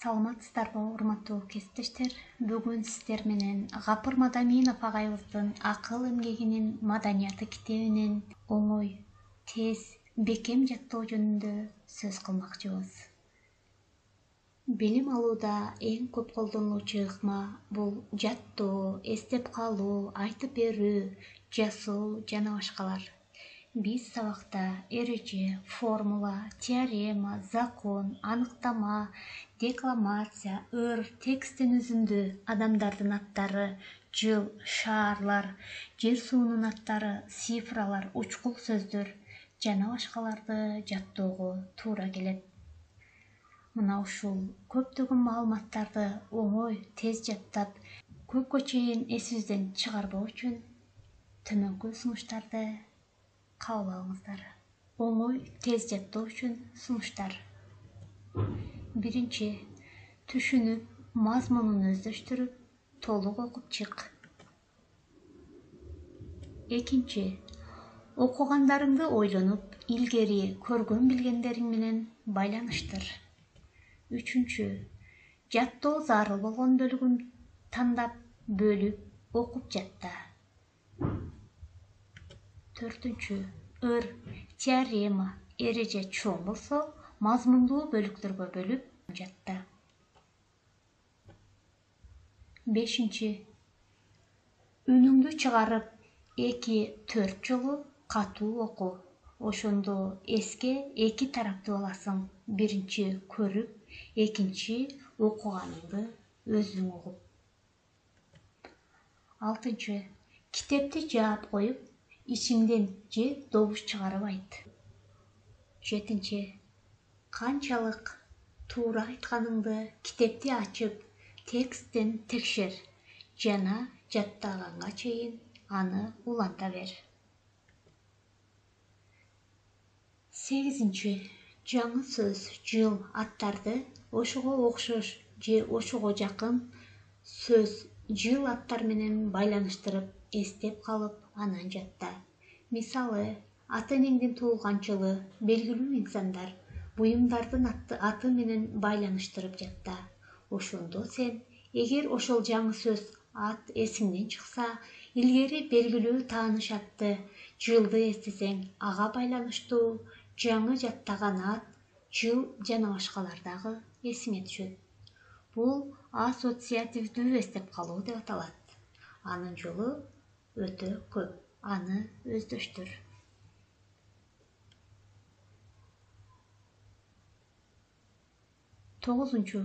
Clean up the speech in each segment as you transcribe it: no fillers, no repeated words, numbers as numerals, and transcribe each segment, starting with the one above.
Саламатсыздарбы, урматтуу кесиптештер. Бүгүн сиздер менен Гапыр Мадаминов агайыбыздын акыл эмгегинин маданияты китебинен оңой, тез, бекем жаттоо жөнүндө сөз кылмакчыбыз. Билим алууда эң көп колдонулуучу ыкма бул жаттоо, эстеп калуу, айтып берүү, жазуу жана башкалар. Биз сабакта эреже, формула, теорема, закон, аныктама, декламация, тексттин өзүндө адамдардын аттары, жыл, шаарлар, жер суунун аттары, цифралар, учкул сөздөр жана башкаларды жаттоого туура келет. Мына ушул көптөгөн маалыматтарды оңой, тез жаттап, көпкө чейин эсибизден чыгарбоо үчүн төмөнкү сунуштарды кабыл алыңыздар. Оңой, тез жаттоо үчүн сунуштар. Биринчи, түшүнүп, мазмунун өздөштүрүп, толук окуп чык. Экинчи, окугандарыңды ойлонуп, илгери көргөн билгендериң менен байланыштыр. Үчүнчү, жаттоо зарыл болгон бөлүгүн тандап, бөлүп, окуп жатта. Төртүнчү, теорема, эреже чоң болсо, мазмундуу бөлүктөргө бөлүп жатта. Бешинчи, үнүңдү чыгарып, 2-4 жолу катуу оку. Ошондо эске 2 тараптуу аласың. Биринчи көрүп, экинчи окуганыңды өзүң угуп. Алтынчы, китепти жаап коюп, ичиңден же добуш чыгарып айт. Жетинчи, канчалык туура айтканыңды китепти ачып, тексттен текшер жана жаттаганга чейин аны уланта бер. Сегизинчи, жаңы сөз, жыл, аттарды ошого окшош же ошого жакын сөз, жыл, аттар менен байланыштырып, эстеп калып, анан жатта. Мисалы, ата-энеңдин туулган жылы, белгилүү инсандар, буюмдардын аты менен байланыштырып жатта. Ошондо сен, эгер ошол жаңы сөз, ат эсиңден чыкса, илгери белгилүү тааныш атты, жылды эстесең, ага байланыштуу жаңы жаттаган ат, жыл жана башкалар дагы эсиңе түшөт. Бул ассоциативдүү эстеп калуу деп аталат. Анын жолу өтө көп. Аны өздөштүр. Тогузунчу,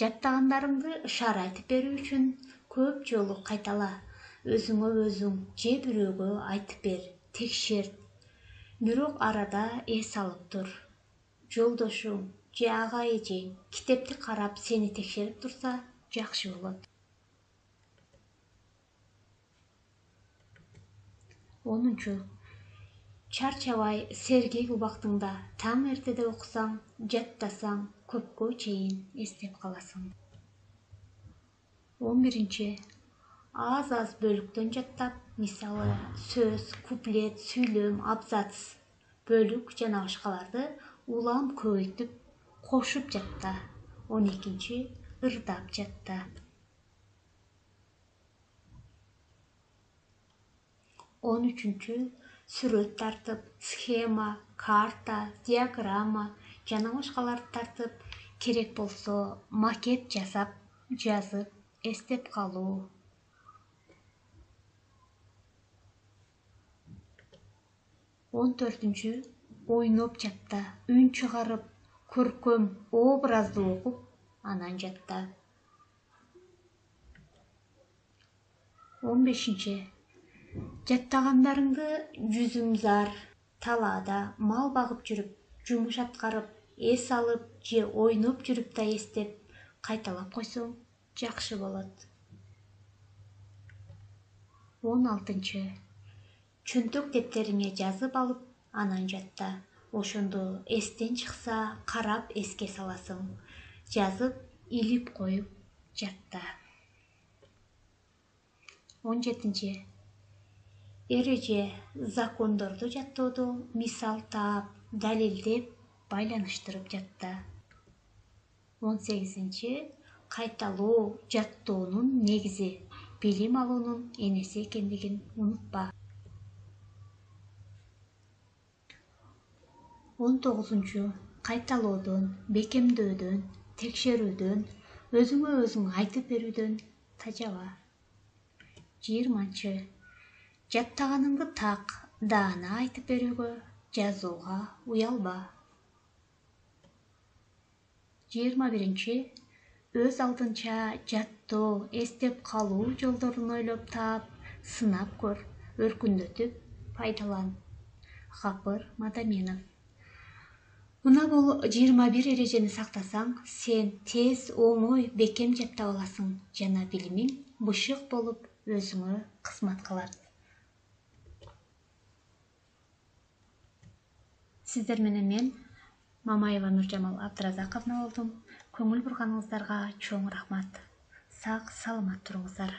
жаттагандарыңды ышара айтып берүү үчүн көп жолу кайтала. Өзүңө өзүң же бирөөгө айтып бер, текшерт. Бирок арада эс алып тур. Жолдошуң же ага-эжең китепти карап сени текшерип турса, жакшы болот. 10. Чарчабай, сергек убактыңда таң эртеде окусаң, жаттасаң, көпкө чейин эстеп каласың. 11. Аз-аз бөлүктөн жаттап, мисалы, сөз, куплет, сүйлөм, абзац, бөлүк жана башкаларды улам көбөйтүп, кошуп жатта. 12. Ырдап жатта. 13. Сүрөт тартып, схема, карта, диаграмма жана башкаларды тартып, керек болсо макет жасап, жазып, эстеп калуу. 14. Ойноп жатта, үн чыгарып, көркөм, образды окуп, анан жатта. 15. Жаттагандарыңды жүзүмзар, талаада мал багып жүрүп, жумуш аткарып, эс алып же ойноп жүрүп да эстеп, кайталап койсоң, жакшы болот. 16. Чөнтөк дептериңе жазып алып, анан жатта. Ошондо эстен чыкса, карап эске саласың. Жазып, илип коюп, жатта. 17. Эреже, закондорду жаттоодо мисал таап, далилдеп, байланыштырып жатта. 18. Кайталоо жаттоонун негизи, билим алуунун энеси экендигин унутпа. 19. Кайталоодон, бекемдөөдөн, текшерүүдөн, өзүңө өзүң айтып берүүдөн тажаба. 20. Жаттаганыңды так, даана айтып берүүгө, жазууга уялба. 21. Өз алдынча жаттоо, эстеп калуу жолдорун ойлоп таап, сынап көр, өркүндөтүп пайдалан. Гапыр Мадаменов. Мына бул 21 эрежени сактасаң, сен тез, оңой, бекем жаттап аласың жана билимиң бышык болуп өзүңө кызмат кылат. Сиздер менен мен Мамаева Нуржамал Абдыразаковна болдум. Көңүл бурганыңыздарга чоң рахмат. Сак, саламат туруңуздар.